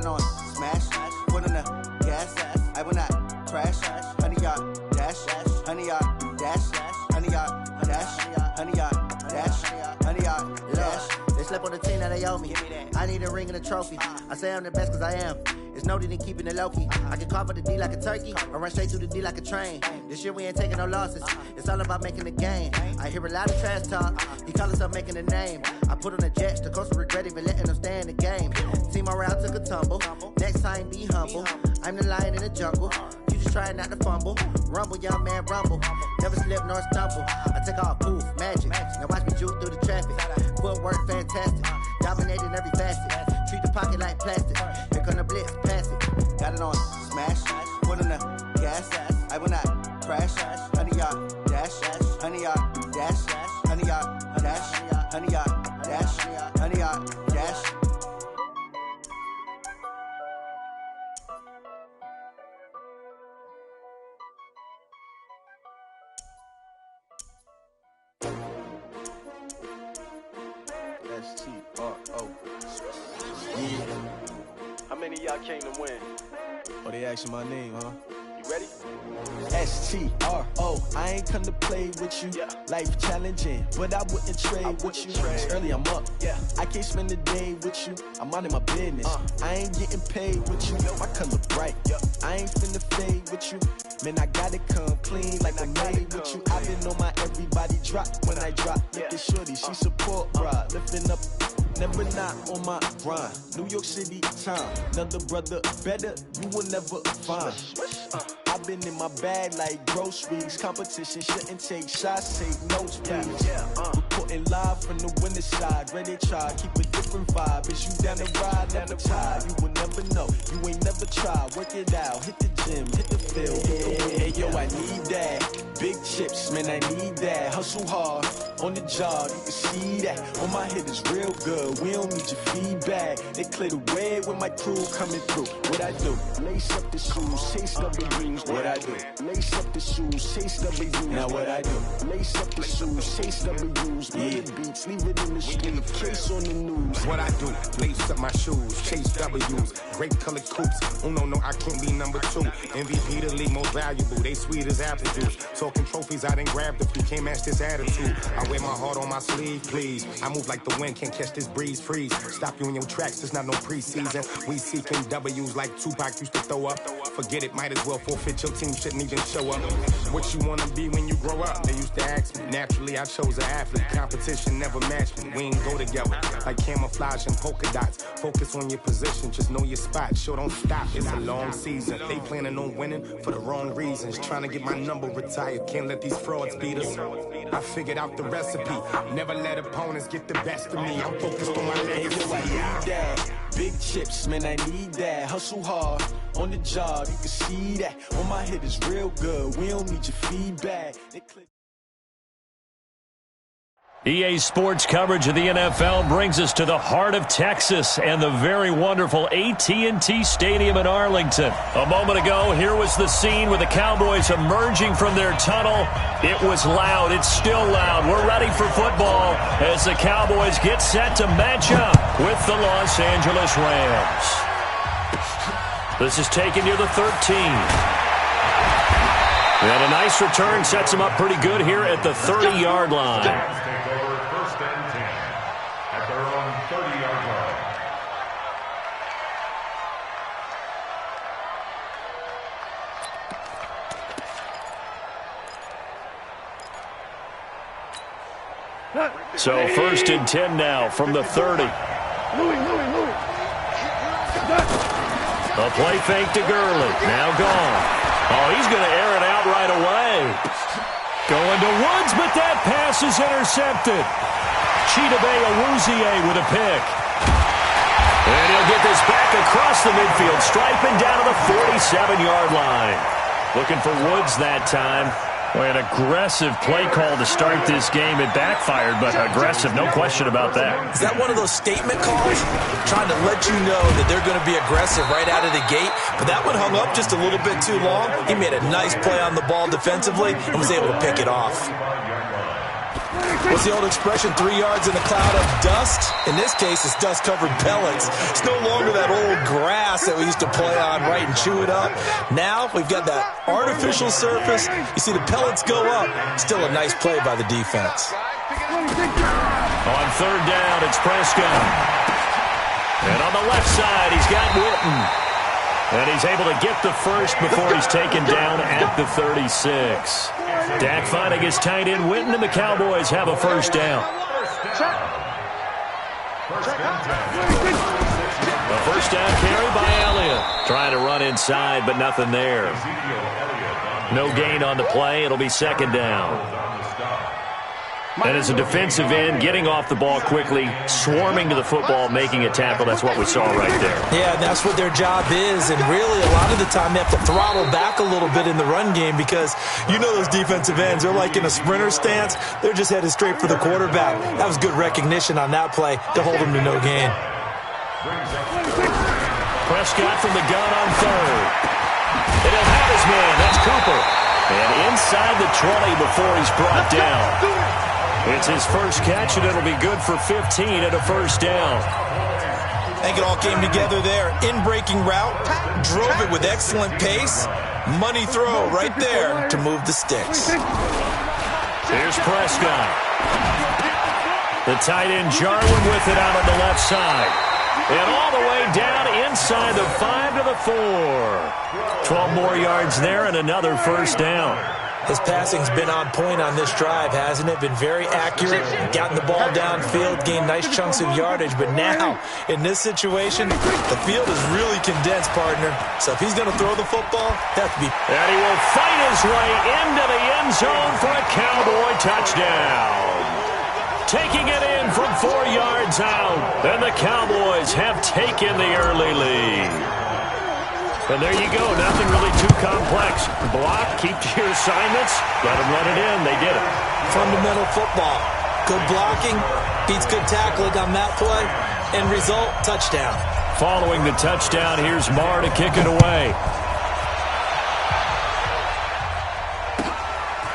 it on smash, put on the gas, I will not crash, honey yard dash, honey yard dash, honey yard dash, honey yard dash, honey yard dash. They slept on the team that they owe me. I need a ring and a trophy. I say I'm the best cause I am. It's no need in keeping it low-key. I can carve up the D like a turkey or run straight through the D like a train. This year we ain't taking no losses. It's all about making the game. I hear a lot of trash talk. He call himself making a name. I put on the Jets. The coach will regret even letting them stay in the game. Team morale took a tumble. Next time be humble. I'm the lion in the jungle. You just trying not to fumble. Rumble, young man, rumble. Never slip nor stumble. I take off, poof, magic. Now watch me juke through the traffic. Footwork fantastic. Dominating every facet. Treat the pocket like plastic. Here come the blitz, pass it. Got it on smash, put on the gas. I will not crash. Honey yard dash, honey yard dash, honey yard dash, honey yard dash, honey yard dash. S-T-R-O. Yeah. How many of y'all came to win? Oh, they asking my name, huh? You ready? S-T-R-O. I ain't come to play with you. Yeah. Life challenging, but I wouldn't trade with you. It's early, I'm up. Yeah. I can't spend the day with you. I'm minding my business. I ain't getting paid with you. My color bright. Yeah. I ain't finna fade with you. Man, I gotta come clean like I made with you. I've been on my everybody drop when I drop. Look at shorty, she support, bruh. Lifting up. Never not on my grind. New York City time. Another brother better, you will never find. I've been in my bag like groceries. Competition shouldn't take shots, take notes, please. Reporting live from the winning side. Ready to try, keep a different vibe. Is you down the ride, never tired. You will never know, you ain't never tried. Work it out, hit the gym, hit the field. Hey yo, I need that. Big chips, man, I need that. Hustle hard, on the job, you can see that. On my head is real good. We don't need your feedback. They clear the way when my crew coming through. What I do? Lace up the shoes, chase W's. What I do? Lace up the shoes, chase W's. Now what I do? Lace up the shoes, chase W's. Yeah. Beats, leave it in the street, case on the news. What I do? Lace up my shoes, chase W's. Great colored coops. Oh no, I can't be number 2. MVP the league, most valuable. They sweet as apple juice. Talking trophies, I done grabbed a few. Can't match this attitude. I wear my heart on my sleeve, please. I move like the wind, can't catch this breeze. Freeze, stop you in your tracks, there's not no preseason. We seeking W's like Tupac used to throw up. Forget it, might as well forfeit, your team shouldn't even show up. What you wanna be when you grow up? They used to ask me. Naturally, I chose an athlete. Competition never matched me. We ain't go together like camouflage and polka dots. Focus on your position, just know your spot. Sure, don't stop, it's a long season. They planning on winning for the wrong reasons. Trying to get my number retired, can't let these frauds beat us. I figured out the recipe. Never let opponents get the best of me. I'm focused on my legacy. I need that. Big chips, man, I need that. Hustle hard, on the job, you can see that. On my head is real good, we don't need your feedback. EA Sports coverage of the NFL brings us to the heart of Texas and the very wonderful AT&T Stadium in Arlington. A moment ago, here was the scene with the Cowboys emerging from their tunnel. It was loud. It's still loud. We're ready for football as the Cowboys get set to match up with the Los Angeles Rams. This is taken near the 13. And a nice return sets them up pretty good here at the 30-yard line. So 1st and 10 now from the 30. A play fake to Gurley. Now gone. Oh, he's going to air it out right away. Going to Woods, but that pass is intercepted. Chidobe Awuzie with a pick. And he'll get this back across the midfield, striping down to the 47-yard line. Looking for Woods that time. Boy, an aggressive play call to start this game. It backfired, but aggressive, no question about that. Is that one of those statement calls? Trying to let you know that they're going to be aggressive right out of the gate. But that one hung up just a little bit too long. He made a nice play on the ball defensively and was able to pick it off. What's the old expression, 3 yards in a cloud of dust? In this case, it's dust-covered pellets. It's no longer that old grass that we used to play on, right, and chew it up. Now we've got that artificial surface. You see the pellets go up. Still a nice play by the defense. On third down, it's Prescott. And on the left side, he's got Witten. And he's able to get the first before he's taken down at the 36. Dak finding his tight end Witten, and the Cowboys have a first down. A first down carry by Elliott. Trying to run inside, but nothing there. No gain on the play. It'll be second down. And as a defensive end, getting off the ball quickly, swarming to the football, making a tackle, that's what we saw right there. Yeah, that's what their job is, and really a lot of the time they have to throttle back a little bit in the run game because you know those defensive ends, they're like in a sprinter stance. They're just headed straight for the quarterback. That was good recognition on that play to hold them to no gain. Prescott from the gun on third. And he'll have his man. That's Cooper. And inside the 20 before he's brought down. It's his first catch, and it'll be good for 15 and a first down. I think it all came together there. In-breaking route, drove it with excellent pace. Money throw right there to move the sticks. Here's Prescott. The tight end Jarwin with it out on the left side. And all the way down inside the 5 to the 4. 12 more yards there and another first down. His passing's been on point on this drive, hasn't it? Been very accurate, gotten the ball downfield, gained nice chunks of yardage. But now, in this situation, the field is really condensed, partner. So if he's going to throw the football, that has to be... And he will fight his way into the end zone for a Cowboy touchdown. Taking it in from 4 yards out. And the Cowboys have taken the early lead. And there you go. Nothing really too complex. Block, keep to your assignments, let them run it in. They did it. Fundamental football. Good blocking, beats good tackling on that play. End result, touchdown. Following the touchdown, here's Marr to kick it away.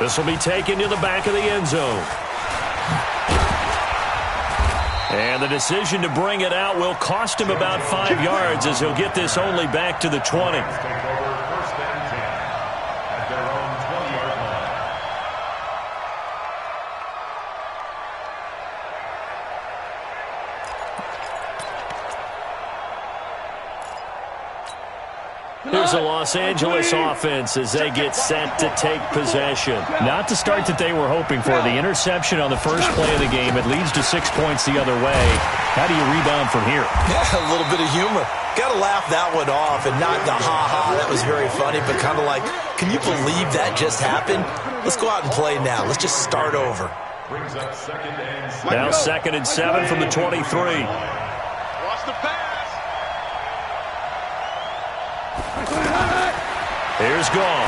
This will be taken to the back of the end zone. And the decision to bring it out will cost him about 5 yards as he'll get this only back to the 20. Here's the Los Angeles offense as they get set to take possession. Not the start that they were hoping for. The interception on the first play of the game. It leads to 6 points the other way. How do you rebound from here? Yeah, a little bit of humor. Got to laugh that one off and not the ha-ha. That was very funny, but kind of like, can you believe that just happened? Let's go out and play now. Let's just start over. Now 2nd and 7 from the 23. Watch the pass. Here's Gall.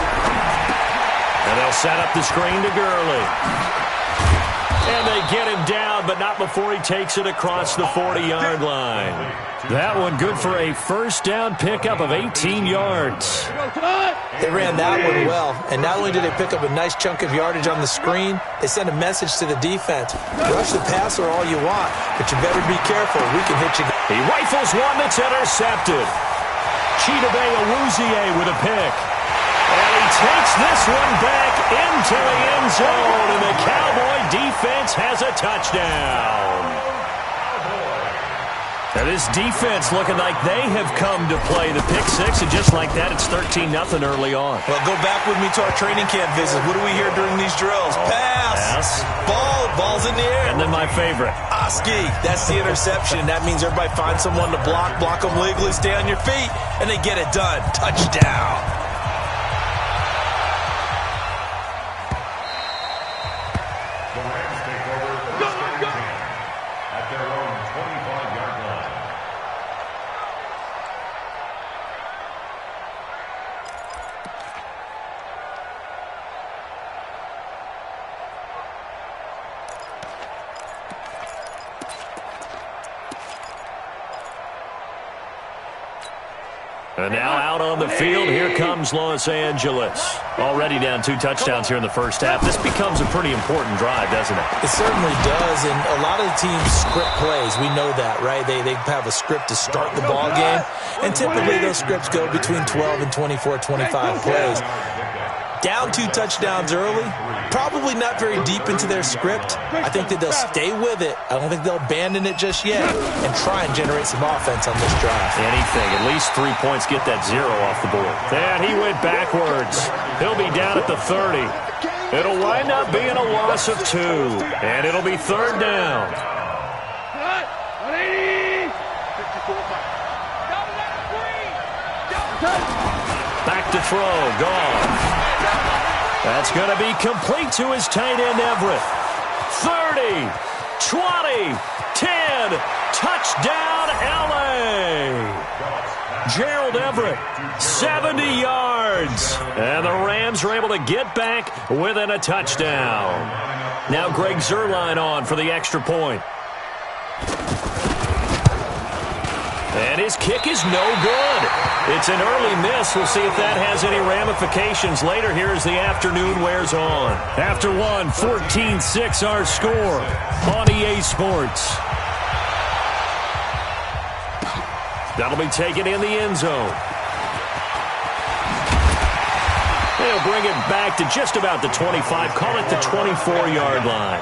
And they'll set up the screen to Gurley. And they get him down, but not before he takes it across the 40-yard line. That one good for a first down pickup of 18 yards. They ran that one well, and not only did they pick up a nice chunk of yardage on the screen, they sent a message to the defense. Rush the passer all you want, but you better be careful. We can hit you. He rifles one that's intercepted. Chidobe Awuzie with a pick. And he takes this one back into the end zone, and the Cowboy defense has a touchdown. Now this defense looking like they have come to play the pick six, and just like that, it's 13-0 early on. Well, go back with me to our training camp visit. What do we hear during these drills? Pass. Ball's in the air. And then my favorite. Oski, that's the interception. That means everybody finds someone to block them legally, stay on your feet, and they get it done. Touchdown. And now out on the field, here comes Los Angeles. Already down 2 touchdowns here in the first half. This becomes a pretty important drive, doesn't it? It certainly does, and a lot of the teams script plays. We know that, right? They have a script to start the ball game, and typically those scripts go between 12 and 24, 25 plays. Down 2 touchdowns early, probably not very deep into their script. I think that they'll stay with it. I don't think they'll abandon it just yet and try and generate some offense on this drive. Anything, at least 3 points, get that 0 off the board. And he went backwards. He'll be down at the 30. It'll wind up being a loss of 2, and it'll be 3rd down. Back to throw, gone. That's going to be complete to his tight end, Everett. 30, 20, 10, touchdown, L.A. Gerald Everett, 70 yards. And the Rams are able to get back within a touchdown. Now Greg Zuerlein on for the extra point. And his kick is no good. It's an early miss. We'll see if that has any ramifications later here as the afternoon wears on. After one, 14-6 our score on EA Sports. That'll be taken in the end zone. They'll bring it back to just about the 25. Call it the 24-yard line.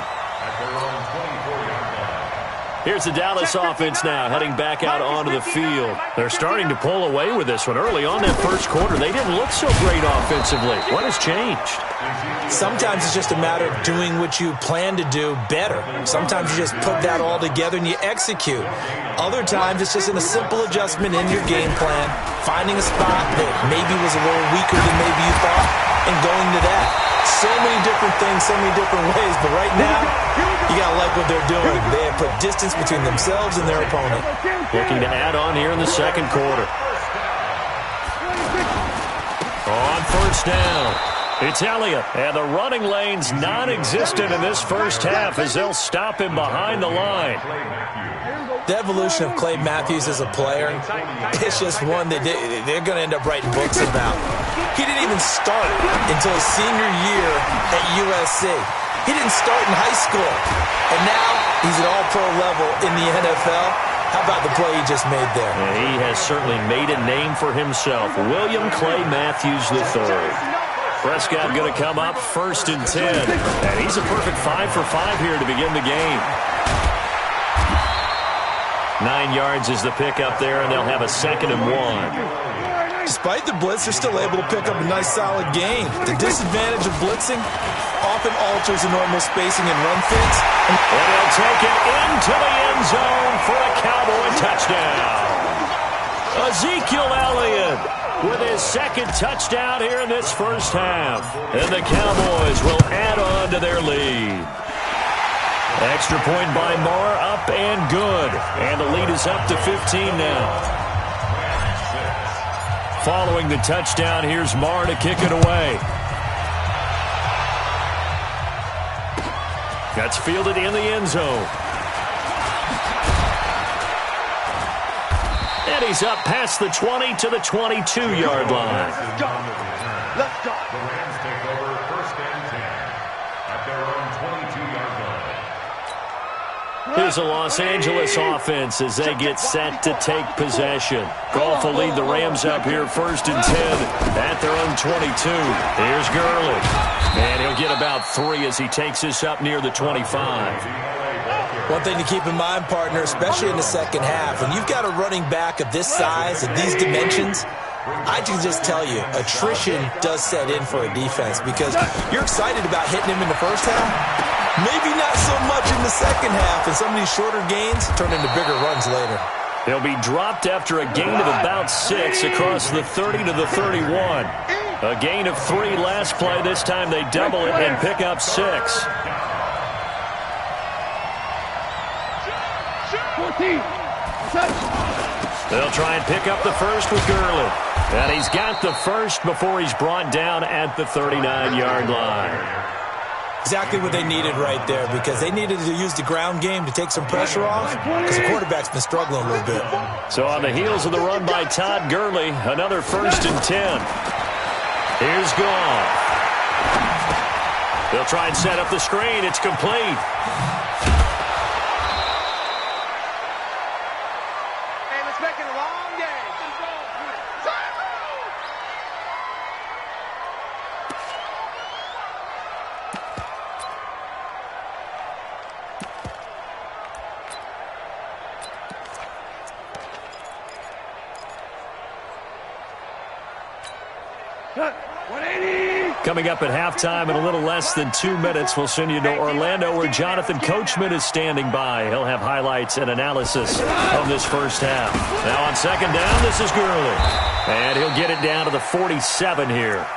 Here's the Dallas offense now, heading back out onto the field. They're starting to pull away with this one. Early on that first quarter, they didn't look so great offensively. What has changed? Sometimes it's just a matter of doing what you plan to do better. Sometimes you just put that all together and you execute. Other times it's just in a simple adjustment in your game plan, finding a spot that maybe was a little weaker than maybe you thought, and going to that. So many different things, so many different ways, but right now, you got to like what they're doing. They have put distance between themselves and their opponent. Looking to add on here in the second quarter. On first down, it's Elliott, and the running lane's non-existent in this first half as they'll stop him behind the line. The evolution of Clay Matthews as a player, it's just one that they're going to end up writing books about. He didn't even start until his senior year at USC. He didn't start in high school, and now he's at all-pro level in the NFL. How about the play he just made there? And he has certainly made a name for himself. William Clay Matthews III. Prescott going to come up 1st and 10. And he's a perfect 5 for 5 here to begin the game. 9 yards is the pickup there, and they'll have a 2nd and 1. Despite the blitz, they're still able to pick up a nice, solid gain. The disadvantage of blitzing often alters the normal spacing and run fits. And they'll take it into the end zone for a Cowboy touchdown. Ezekiel Elliott with his 2nd touchdown here in this first half. And the Cowboys will add on to their lead. Extra point by Marr, up and good. And the lead is up to 15 now. Following the touchdown, here's Marr to kick it away. That's fielded in the end zone. And he's up past the 20 to the 22-yard line. Let's go. The Rams take over 1st and 10 at their own 22-yard line. Here's the Los Angeles offense as they get set to take possession. Goff will lead the Rams up here 1st and 10 at their own 22. Here's Gurley. And he'll get about 3 as he takes this up near the 25. One thing to keep in mind, partner, especially in the second half, when you've got a running back of this size, of these dimensions, I can just tell you, attrition does set in for a defense because you're excited about hitting him in the first half. Maybe not so much in the second half, and some of these shorter gains turn into bigger runs later. He'll be dropped after a gain of about 6 across the 30 to the 31. A gain of 3 last play. This time they double it and pick up 6. 14. They'll try and pick up the first with Gurley. And he's got the first before he's brought down at the 39-yard line. Exactly what they needed right there, because they needed to use the ground game to take some pressure off, because the quarterback's been struggling a little bit. So on the heels of the run by Todd Gurley, another 1st and 10. Here's Goff. They'll try and set up the screen. It's complete. Hey, let's make it a long game. Coming up at halftime in a little less than 2 minutes, we'll send you to Orlando where Jonathan Coachman is standing by. He'll have highlights and analysis of this first half. Now on 2nd down, this is Gurley. And he'll get it down to the 47 here.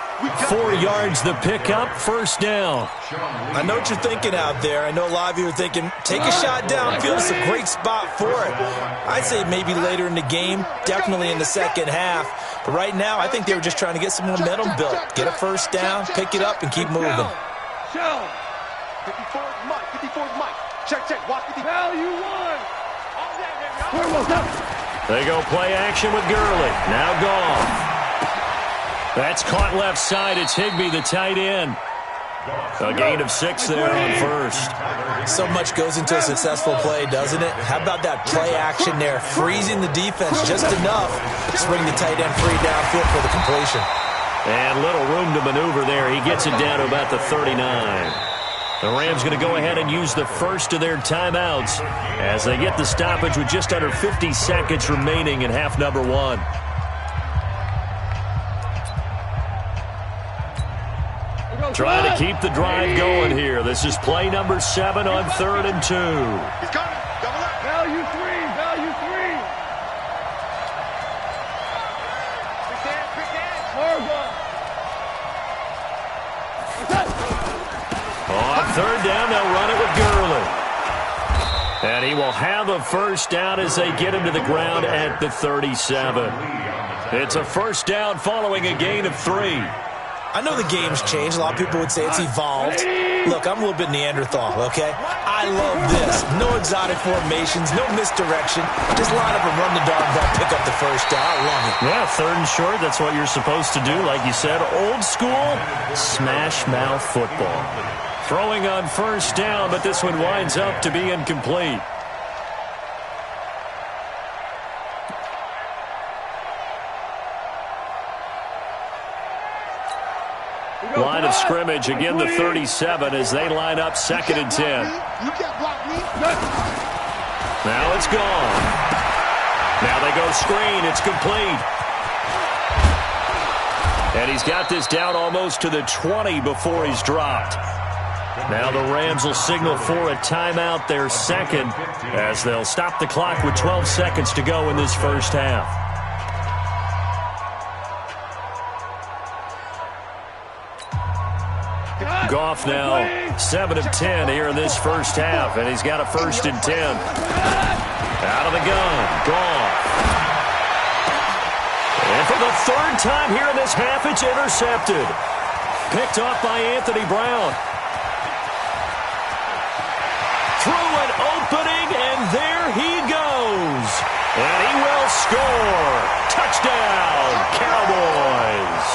4 yards the pickup, 1st down. I know what you're thinking out there. I know a lot of you are thinking, take a shot downfield. It's a great spot for it. I'd say maybe later in the game, definitely in the second half. But right now, I think they were just trying to get some momentum built. Get a 1st down, pick it up, and keep moving. 54's Mike. 54's Mike. Check. Watch 54. You won. They go play action with Gurley. Now Goff. That's caught left side. It's Higbee, the tight end. A gain of 6 there on 1st. So much goes into a successful play, doesn't it? How about that play action there? Freezing the defense just enough to bring the tight end free downfield for the completion. And little room to maneuver there. He gets it down to about the 39. The Rams going to go ahead and use the first of their timeouts as they get the stoppage with just under 50 seconds remaining in half number 1. Trying to keep the drive going here. This is play number 7 on 3rd and 2. He's coming. Double up. Value 3. On 3rd down, they'll run it with Gurley. And he will have a 1st down as they get him to the ground at the 37. It's a 1st down following a gain of 3. I know the game's changed. A lot of people would say it's evolved. Look, I'm a little bit Neanderthal, okay? I love this. No exotic formations, no misdirection. Just line up and run the darn ball, pick up the 1st down. I love it. Yeah, 3rd and short, that's what you're supposed to do. Like you said, old school, smash mouth football. Throwing on 1st down, but this one winds up to be incomplete. Line of scrimmage, again the 37 as they line up 2nd and 10. Now it's gone. Now they go screen. It's complete. And he's got this down almost to the 20 before he's dropped. Now the Rams will signal for a timeout, their 2nd, as they'll stop the clock with 12 seconds to go in this first half. Goff now 7 of 10 here in this first half, and he's got a 1st and 10. Out of the gun, Goff. And for the 3rd time here in this half, it's intercepted. Picked off by Anthony Brown. Through an opening, and there he goes. And he will score. Touchdown, Cowboys.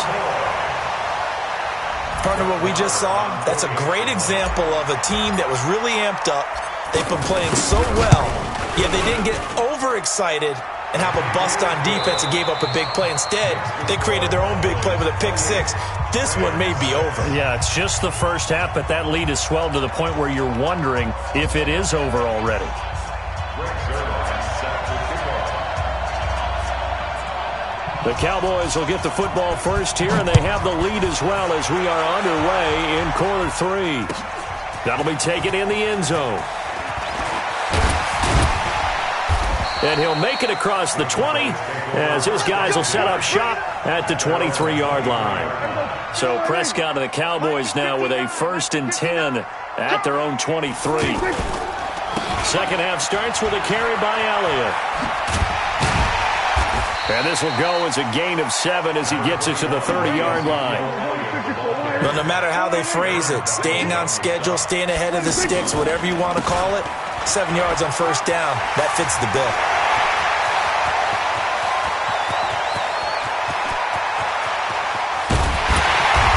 Partner, what we just saw, that's a great example of a team that was really amped up. They've been playing so well, yet they didn't get overexcited and have a bust on defense and gave up a big play. Instead, they created their own big play with a pick 6. This one may be over. Yeah, it's just the first half, but that lead has swelled to the point where you're wondering if it is over already. The Cowboys will get the football first here, and they have the lead as well as we are underway in quarter 3. That'll be taken in the end zone. And he'll make it across the 20 as his guys will set up shop at the 23-yard line. So Prescott and the Cowboys now with a 1st and 10 at their own 23. Second half starts with a carry by Elliott. And this will go as a gain of 7 as he gets it to the 30-yard line. Well, no matter how they phrase it, staying on schedule, staying ahead of the sticks, whatever you want to call it, 7 yards on first down, that fits the bill.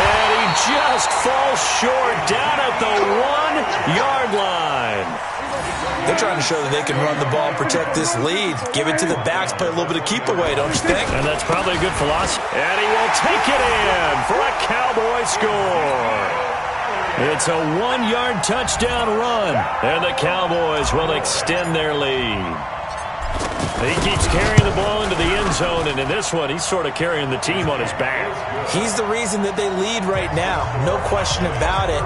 And he just falls short down at the 1-yard line. They're trying to show that they can run the ball and protect this lead. Give it to the backs, play a little bit of keep away, don't you think? And that's probably a good philosophy. And he will take it in for a Cowboy score. It's a 1-yard touchdown run, and the Cowboys will extend their lead. He keeps carrying the ball into the end zone, and in this one, he's sort of carrying the team on his back. He's the reason that they lead right now, no question about it.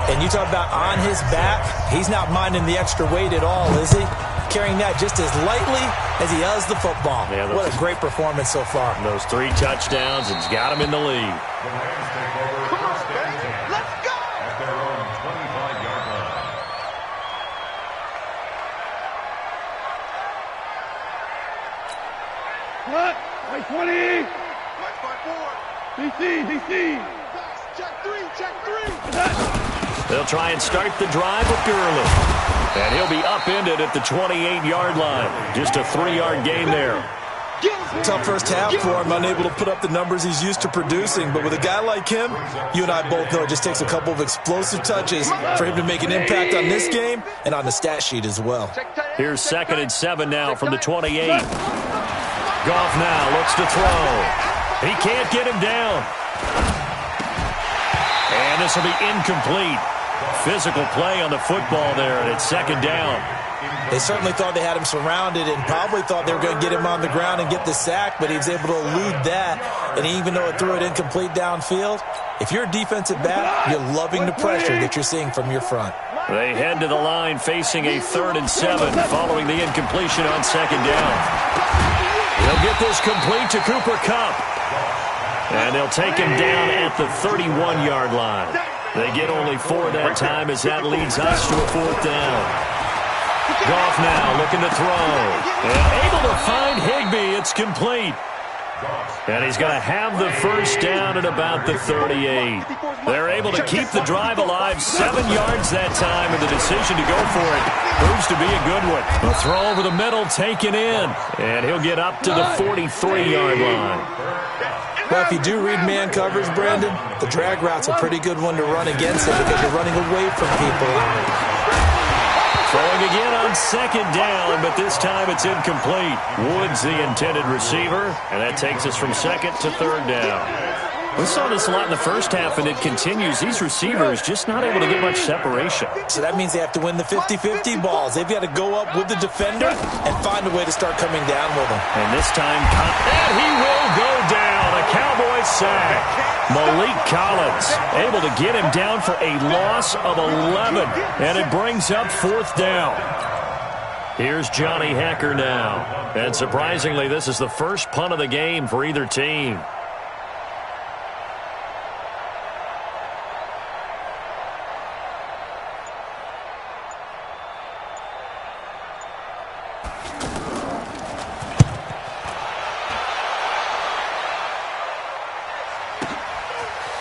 And you talk about on his back, he's not minding the extra weight at all, is he? Carrying that just as lightly as he does the football. Yeah, what a great performance so far. Those 3 touchdowns, and he's got him in the lead. The Rams take over first and 10. Let's go! At their own 25-yard line. What? Right 20. Right 5-4. DC. Check 3. They'll try and start the drive with Gurley. And he'll be upended at the 28-yard line. Just a 3-yard gain there. Tough first half for him, unable to put up the numbers he's used to producing. But with a guy like him, you and I both know it just takes a couple of explosive touches for him to make an impact on this game and on the stat sheet as well. Here's 2nd and 7 now from the 28. Goff now looks to throw. He can't get him down. And this will be incomplete. Physical play on the football there, and it's 2nd down. They certainly thought they had him surrounded and probably thought they were going to get him on the ground and get the sack, but he was able to elude that. And even though it threw it incomplete downfield, if you're a defensive back, you're loving the pressure that you're seeing from your front. They head to the line facing a 3rd and 7 following the incompletion on 2nd down. They'll get this complete to Cooper Kupp. And they'll take him down at the 31-yard line. They get only 4 that time as that leads us to a 4th down. Goff now looking to throw. And able to find Higbee. It's complete. And he's going to have the first down at about the 38. They're able to keep the drive alive. 7 yards that time, and the decision to go for it proves to be a good one. A throw over the middle taken in. And he'll get up to the 43-yard line. Well, if you do read man coverage, Brandon, the drag route's a pretty good one to run against it because you're running away from people. Throwing again on 2nd down, but this time it's incomplete. Woods the intended receiver, and that takes us from 2nd to 3rd down. We saw this a lot in the first half, and it continues. These receivers just not able to get much separation. So that means they have to win the 50-50 balls. They've got to go up with the defender and find a way to start coming down with them. And this time, and he will go down. A Cowboy sack. Malik Collins able to get him down for a loss of 11, and it brings up 4th down. Here's Johnny Hekker now. And surprisingly, this is the first punt of the game for either team.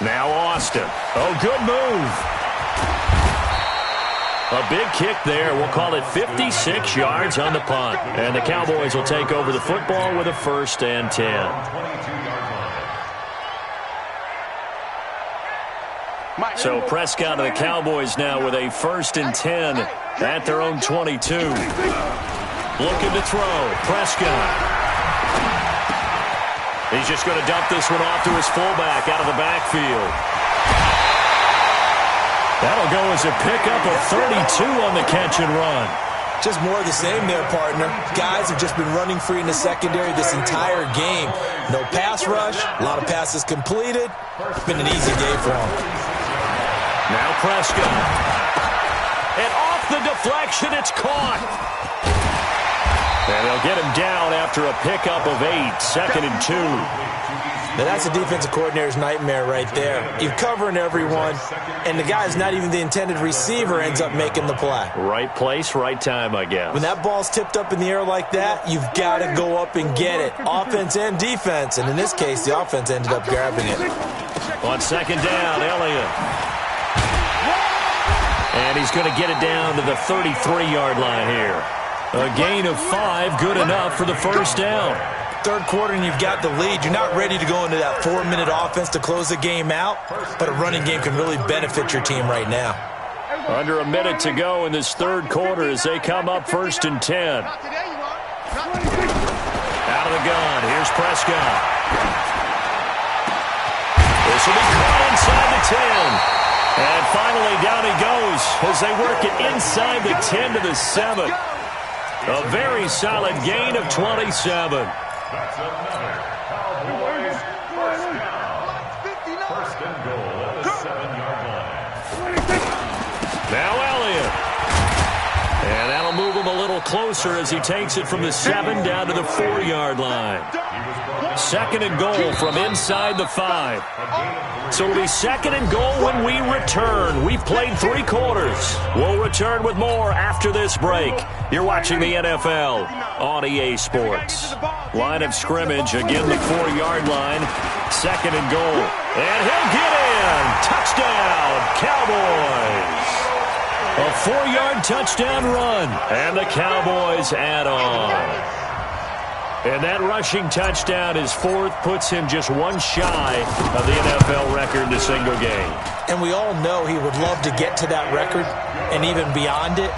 Now Austin. Oh, good move. A big kick there. We'll call it 56 yards on the punt. And the Cowboys will take over the football with a 1st and 10. So Prescott and the Cowboys now with a 1st and 10 at their own 22. Looking to throw. Prescott. He's just going to dump this one off to his fullback out of the backfield. That'll go as a pickup of 32 on the catch and run. Just more of the same there, partner. Guys have just been running free in the secondary this entire game. No pass rush, a lot of passes completed. It's been an easy day for them. Now Prescott. And off the deflection, it's caught. And they'll get him down after a pickup of 8, 2nd and 2. Now that's a defensive coordinator's nightmare right there. You're covering everyone, and the guy's not even the intended receiver ends up making the play. Right place, right time, I guess. When that ball's tipped up in the air like that, you've got to go up and get it. Offense and defense, and in this case, the offense ended up grabbing it. On 2nd down, Elliott. And he's going to get it down to the 33-yard line here. A gain of 5, good enough for the first down. Third quarter and you've got the lead. You're not ready to go into that 4-minute offense to close the game out, but a running game can really benefit your team right now. Under a minute to go in this third quarter as they come up 1st and 10. Out of the gun, here's Prescott. This will be caught inside the 10. And finally down he goes as they work it inside the 10 to the 7. A very solid gain of 27. That's another Cowboys first down. First and goal at the 7-yard line. Now Elliott. And that'll move him a little closer as he takes it from the 7 down to the 4-yard line. 2nd and goal from inside the 5. So it'll be 2nd and goal when we return. We've played 3 quarters. We'll return with more after this break. You're watching the NFL on EA Sports. Line of scrimmage, again the 4-yard line. 2nd and goal. And he'll get in. Touchdown, Cowboys. A 4-yard touchdown run. And the Cowboys add on. And that rushing touchdown is 4th, puts him just 1 shy of the NFL record in a single game. And we all know he would love to get to that record and even beyond it,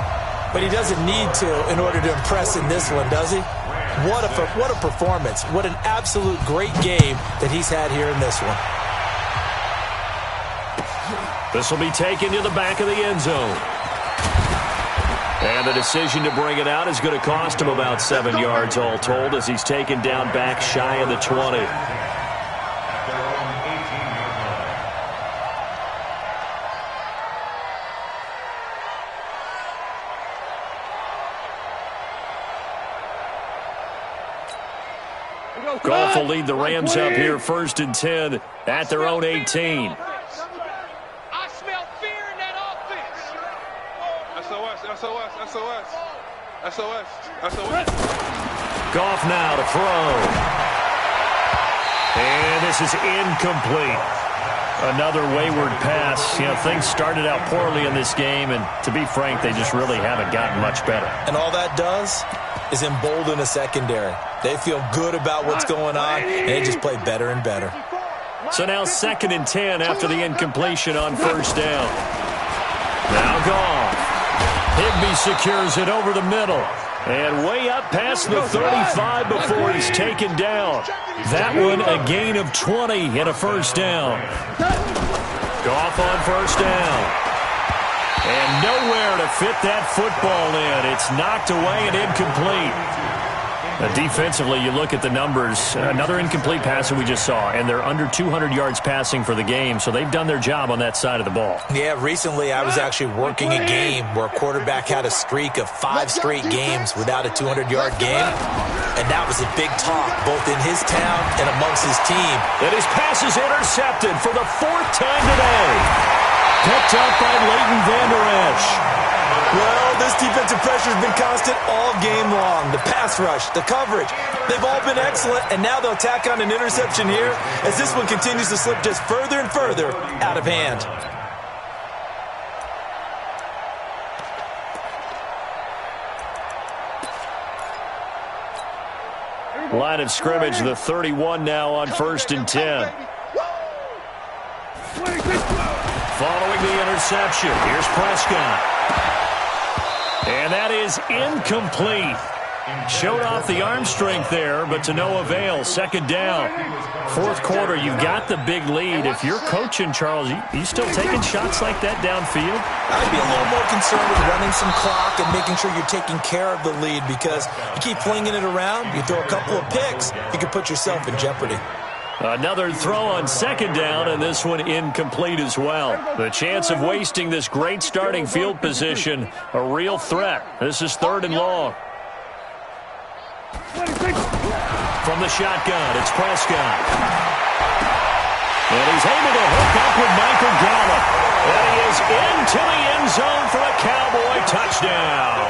but he doesn't need to in order to impress in this one, does he? What a performance. What an absolute great game that he's had here in this one. This will be taken to the back of the end zone. And the decision to bring it out is going to cost him about 7 yards all told as he's taken down back shy of the 20. Goff will lead the Rams up here 1st and 10 at their own 18. Goff now to throw. And this is incomplete. Another wayward pass. You know, things started out poorly in this game, and to be frank, they just really haven't gotten much better. And all that does is embolden a secondary. They feel good about what's going on, and they just play better and better. So now 2nd and 10 after the incompletion on 1st down. Now Goff. Higbee secures it over the middle. And way up past the 35 before he's taken down. That one a gain of 20 and a first down. Goff on 1st down. And nowhere to fit that football in. It's knocked away and incomplete. Defensively, you look at the numbers. Another incomplete pass that we just saw, and they're under 200 yards passing for the game, so they've done their job on that side of the ball. Yeah, recently I was actually working a game where a quarterback had a streak of 5 straight games without a 200-yard game, and that was a big talk both in his town and amongst his team. And his pass is intercepted for the 4th time today. Picked up by Leighton Vander Esch. Well, this defensive pressure has been constant all game long. The pass rush, the coverage, they've all been excellent, and now they'll tack on an interception here as this one continues to slip just further and further out of hand. Line of scrimmage, the 31 now on 1st and 10. Following the interception, here's Prescott. And that is incomplete. Showed off the arm strength there, but to no avail. 2nd down. 4th quarter, you've got the big lead. If you're coaching, Charles, you still taking shots like that downfield? I'd be a little more concerned with running some clock and making sure you're taking care of the lead, because you keep flinging it around, you throw a couple of picks, you can put yourself in jeopardy. Another throw on 2nd down, and this one incomplete as well. The chance of wasting this great starting field position, a real threat. This is 3rd and long. From the shotgun, it's Prescott. And he's able to hook up with Michael Gallup. And he is into the end zone for a Cowboy touchdown.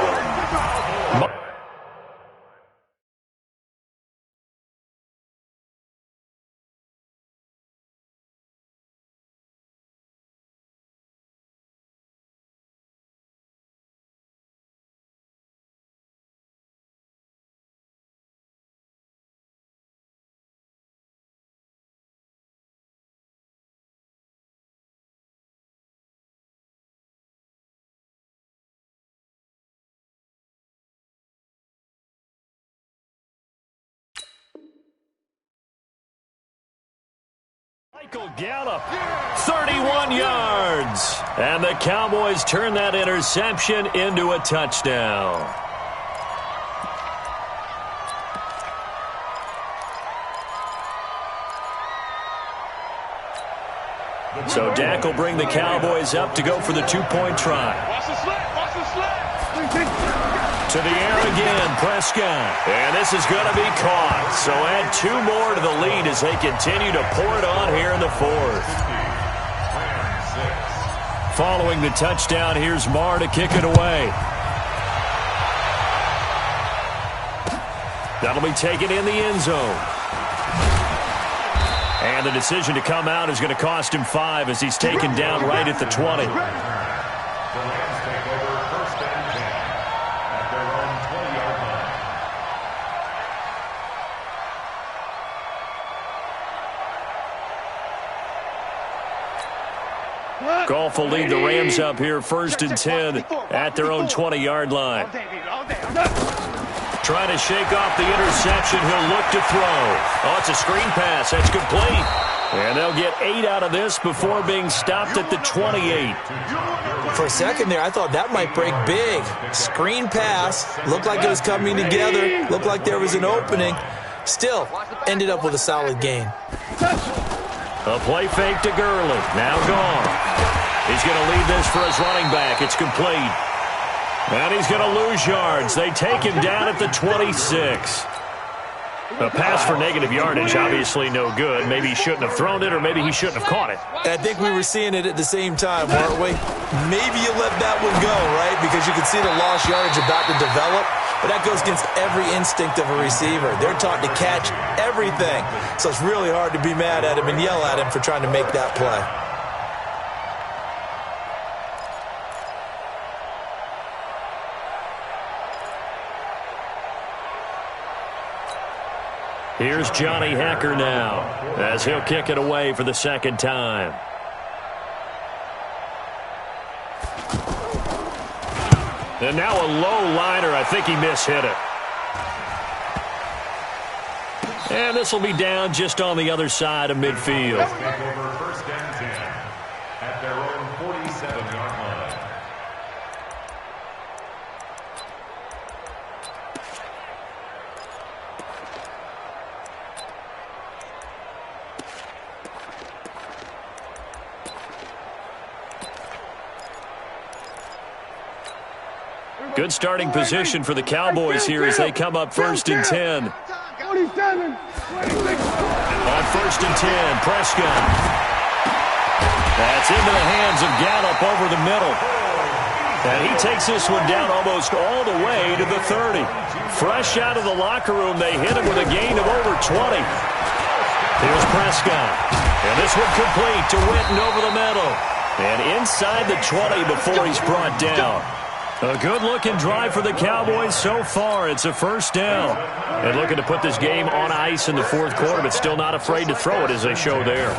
Michael Gallup, 31 yards. And the Cowboys turn that interception into a touchdown. So Dak will bring the Cowboys up to go for the two-point try. Watch the slant. Watch the slant. To the air again, Prescott. And this is going to be caught. So add 2 more to the lead as they continue to pour it on here in the fourth. Following the touchdown, here's Marr to kick it away. That'll be taken in the end zone. And the decision to come out is going to cost him 5 as he's taken down right at the 20. The Rams take over 1st and 10 at their own 20-yard line. Goff will lead the Rams up here 1st and 10 at their own 20-yard line. Trying to shake off the interception. He'll look to throw. Oh, it's a screen pass. That's complete. And they'll get 8 out of this before being stopped at the 28. For a second there, I thought that might break big. Screen pass. Looked like it was coming together. Looked like there was an opening. Still, ended up with a solid gain. A play fake to Gurley. Now gone. He's going to lead this for his running back. It's complete. And he's going to lose yards. They take him down at the 26. A pass for negative yardage, obviously no good. Maybe he shouldn't have thrown it, or maybe he shouldn't have caught it. I think we were seeing it at the same time, weren't we? Maybe you let that one go, right? Because you can see the lost yardage about to develop. But that goes against every instinct of a receiver. They're taught to catch everything. So it's really hard to be mad at him and yell at him for trying to make that play. Here's Johnny Hacker now as he'll kick it away for the second time. And now a low liner. I think he mishit it. And this will be down just on the other side of midfield. Take over 1st and 10 at their own 47-yard line. Good starting position for the Cowboys here as they come up 1st and 10. 47. On 1st and 10, Prescott. That's into the hands of Gallup over the middle. And he takes this one down almost all the way to the 30. Fresh out of the locker room, they hit him with a gain of over 20. Here's Prescott. And this one complete to Witten over the middle. And inside the 20 before he's brought down. A good-looking drive for the Cowboys so far. It's a 1st down. And looking to put this game on ice in the 4th quarter, but still not afraid to throw it as they show there.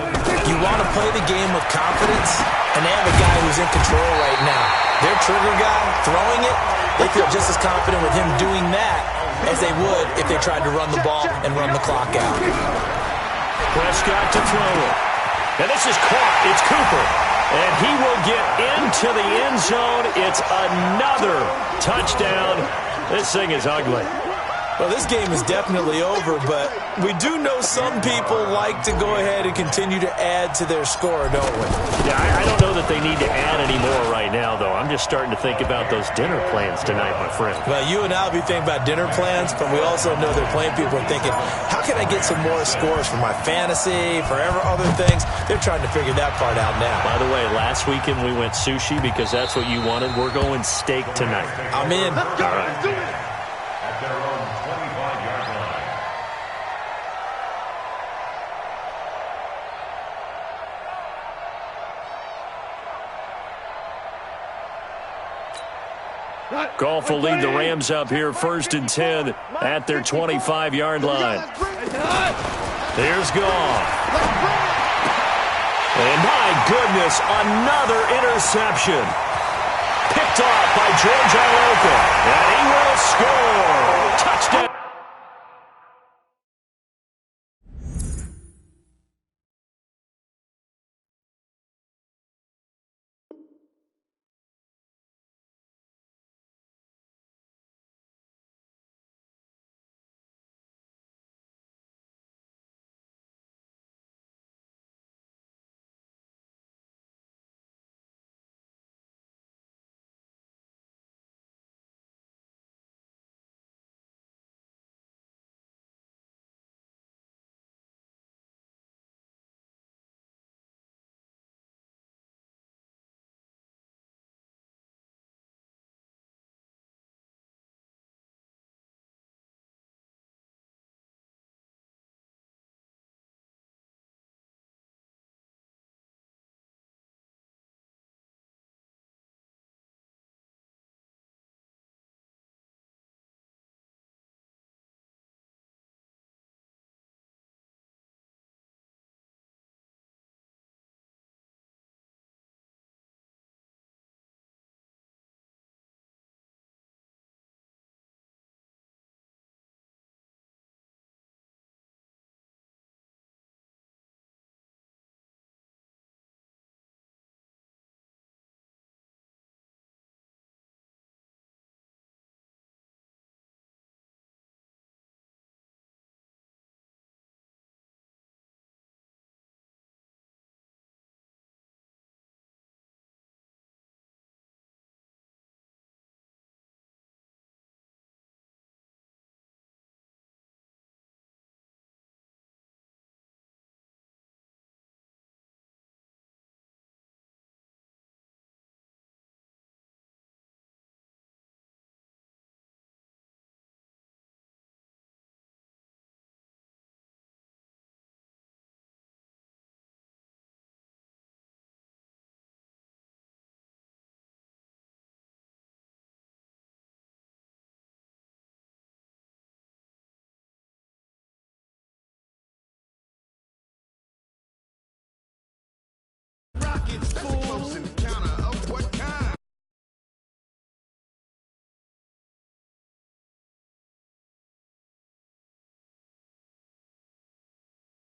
You want to play the game with confidence, and they have a guy who's in control right now. Their trigger guy, throwing it, they feel just as confident with him doing that as they would if they tried to run the ball and run the clock out. Prescott to throw it. And this is caught. It's Cooper. And he will get into the end zone. It's another touchdown. This thing is ugly. Well, this game is definitely over, but we do know some people like to go ahead and continue to add to their score, don't we? Yeah, I don't know that they need to add any more right now, though. I'm just starting to think about those dinner plans tonight, my friend. Well, you and I will be thinking about dinner plans, but we also know they're playing people are thinking, how can I get some more scores for my fantasy, for other things? They're trying to figure that part out now. By the way, last weekend we went sushi because that's what you wanted. We're going steak tonight. I'm in. All right. At their own 25-yard line. Goff will lead the Rams up here 1st and 10 at their 25-yard line. There's Goff. And my goodness, another interception. Picked off by George Iloka. And he will score. Touchdown.